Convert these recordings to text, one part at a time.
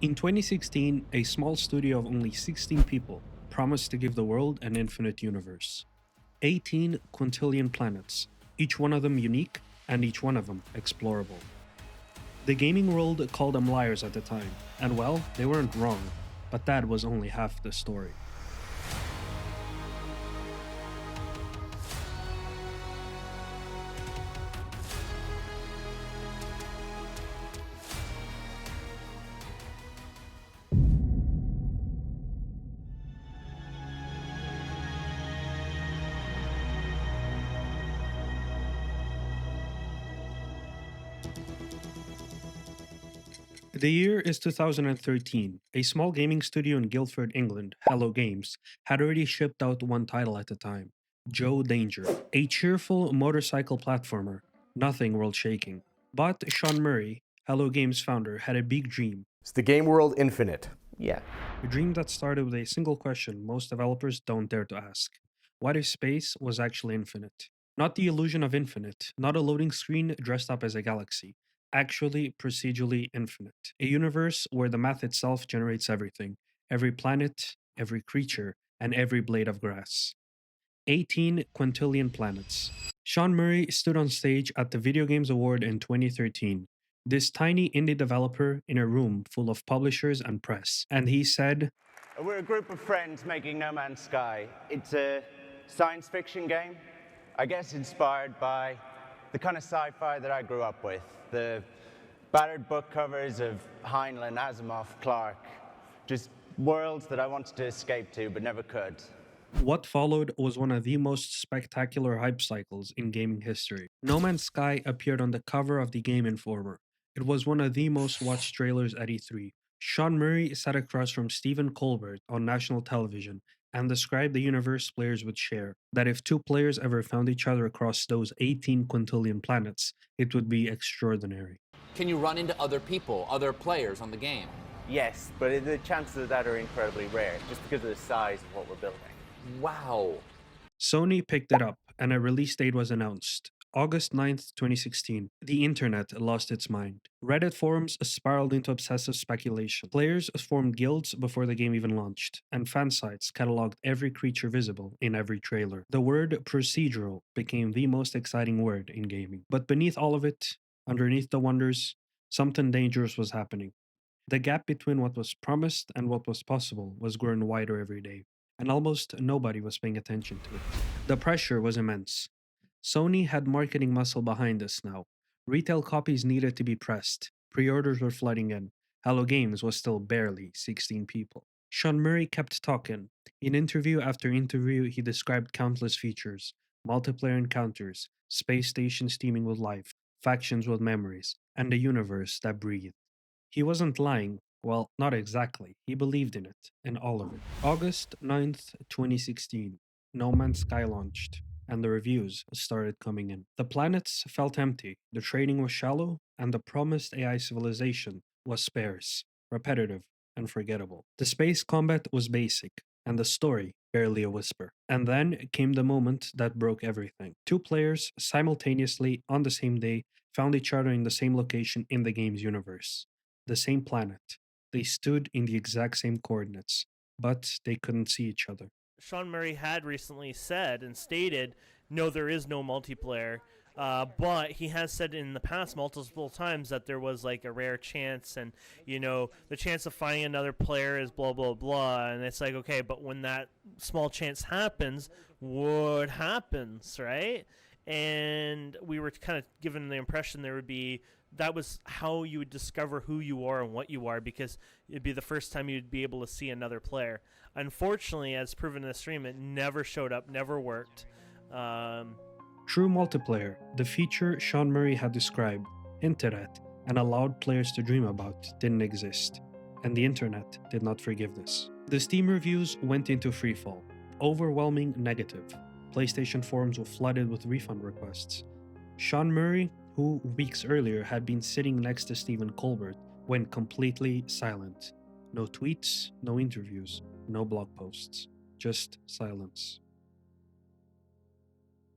In 2016, a small studio of only 16 people promised to give the world an infinite universe. 18 quintillion planets, each one of them unique and each one of them explorable. The gaming world called them liars at the time, and well, they weren't wrong, but that was only half the story. The year is 2013. A small gaming studio in Guildford, England, Hello Games, had already shipped out one title at the time, Joe Danger, a cheerful motorcycle platformer, nothing world shaking. But Sean Murray, Hello Games founder, had a big dream, Is the game world infinite? Yeah. a dream that started with a single question most developers don't dare to ask. What if space was actually infinite? Not the illusion of infinite, not a loading screen dressed up as a galaxy, actually procedurally infinite. A universe where the math itself generates everything, every planet, every creature, and every blade of grass. 18 quintillion planets. Sean Murray stood on stage at the Video Games Award in 2013, this tiny indie developer in a room full of publishers and press, and he said, We're a group of friends making No Man's Sky. It's a science fiction game, I guess inspired by the kind of sci-fi that I grew up with. The battered book covers of Heinlein, Asimov, Clarke. Just worlds that I wanted to escape to but never could. What followed was one of the most spectacular hype cycles in gaming history. No Man's Sky appeared on the cover of the Game Informer. It was one of the most watched trailers at E3. Sean Murray sat across from Stephen Colbert on national television and described the universe players would share. That if two players ever found each other across those 18 quintillion planets, it would be extraordinary. Can you run into other people, other players on the game? Yes, but the chances of that are incredibly rare, just because of the size of what we're building. Wow. Sony picked it up, and a release date was announced. August 9th, 2016. The internet lost its mind. Reddit forums spiraled into obsessive speculation. Players formed guilds before the game even launched, and fan sites cataloged every creature visible in every trailer. The word procedural became the most exciting word in gaming. But beneath all of it, underneath the wonders, something dangerous was happening. The gap between what was promised and what was possible was growing wider every day, and almost nobody was paying attention to it. The pressure was immense. Sony had marketing muscle behind us now. Retail copies needed to be pressed, pre orders were flooding in. Hello Games was still barely 16 people. Sean Murray kept talking. In interview after interview, he described countless features, multiplayer encounters, space stations teeming with life, factions with memories, and a universe that breathed. He wasn't lying. Well, not exactly. He believed in it, and all of it. August 9th, 2016. No Man's Sky launched, and the reviews started coming in. The planets felt empty, the trading was shallow, and the promised AI civilization was sparse, repetitive, and forgettable. The space combat was basic, and the story barely a whisper. And then came the moment that broke everything. Two players simultaneously on the same day found each other in the same location in the game's universe, the same planet. They stood in the exact same coordinates, but they couldn't see each other. Sean Murray had recently said and stated, no, there is no multiplayer. But he has said in the past multiple times that there was like a rare chance, and the chance of finding another player is blah blah blah. And it's like, okay, but when that small chance happens, what happens, right? And we were kind of given the impression there would be that was how you would discover who you are and what you are, because it'd be the first time you'd be able to see another player. Unfortunately, as proven in the stream, it never showed up, never worked. True multiplayer, the feature Sean Murray had described, hinted at, and allowed players to dream about, didn't exist. And the internet did not forgive this. The Steam reviews went into freefall. Overwhelming negative. PlayStation forums were flooded with refund requests. Sean Murray, who weeks earlier had been sitting next to Stephen Colbert, went completely silent. No tweets, no interviews, no blog posts. Just silence.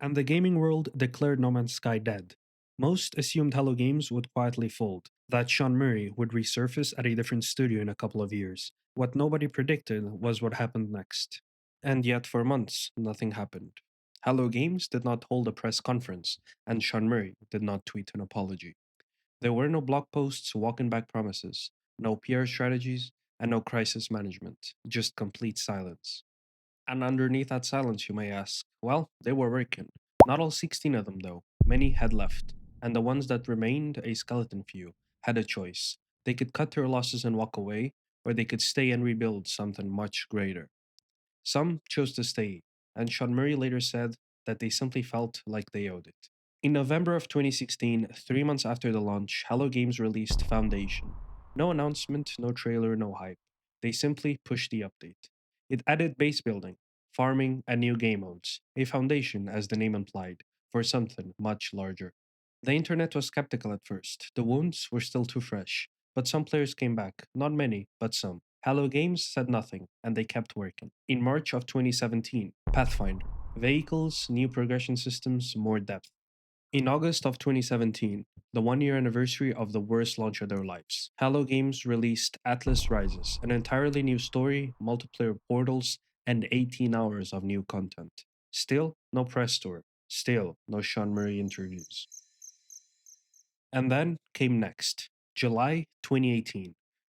And the gaming world declared No Man's Sky dead. Most assumed Hello Games would quietly fold, that Sean Murray would resurface at a different studio in a couple of years. What nobody predicted was what happened next. And yet, for months, nothing happened. Hello Games did not hold a press conference, and Sean Murray did not tweet an apology. There were no blog posts walking back promises, no PR strategies, and no crisis management, just complete silence. And underneath that silence, you may ask, well, they were working. Not all 16 of them, though. Many had left. And the ones that remained, a skeleton few, had a choice. They could cut their losses and walk away, or they could stay and rebuild something much greater. Some chose to stay, and Sean Murray later said that they simply felt like they owed it. In November of 2016, 3 months after the launch, Hello Games released Foundation. No announcement, no trailer, no hype. They simply pushed the update. It added base building, farming, and new game modes, a foundation, as the name implied, for something much larger. The internet was skeptical at first. The wounds were still too fresh. But some players came back. Not many, but some. Hello Games said nothing, and they kept working. In March of 2017, Pathfinder. Vehicles, new progression systems, more depth. In August of 2017, the 1 year anniversary of the worst launch of their lives, Hello Games released Atlas Rises, an entirely new story, multiplayer portals, and 18 hours of new content. Still, no press tour. Still, no Sean Murray interviews. And then came next, July 2018.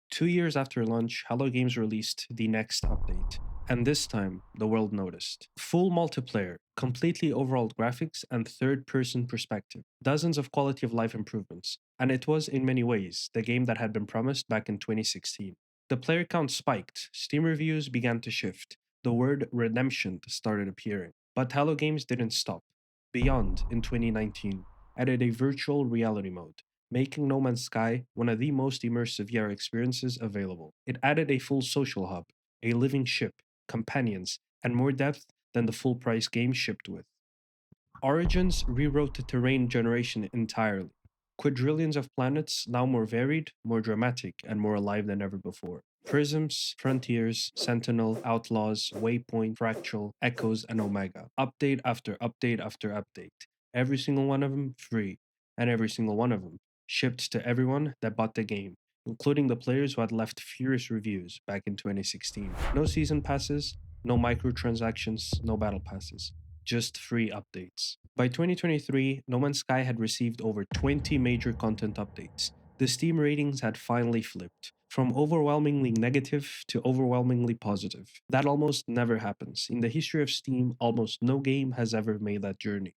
2 years after launch, Hello Games released the next update. And this time, the world noticed. Full multiplayer, completely overhauled graphics, and third person perspective. Dozens of quality of life improvements. And it was, in many ways, the game that had been promised back in 2016. The player count spiked, Steam reviews began to shift, the word redemption started appearing. But Hello Games didn't stop. Beyond, in 2019, added a virtual reality mode, making No Man's Sky one of the most immersive VR experiences available. It added a full social hub, a living ship, companions, and more depth than the full price game shipped with. Origins rewrote the terrain generation entirely. Quadrillions of planets, now more varied, more dramatic, and more alive than ever before. Prisms, Frontiers, Sentinel, Outlaws, Waypoint, Fractal, Echoes, and Omega. Update after update after update. Every single one of them free, and every single one of them shipped to everyone that bought the game, including the players who had left furious reviews back in 2016. No season passes, no microtransactions, no battle passes, just free updates. By 2023, No Man's Sky had received over 20 major content updates. The Steam ratings had finally flipped from overwhelmingly negative to overwhelmingly positive. That almost never happens. In the history of Steam, almost no game has ever made that journey.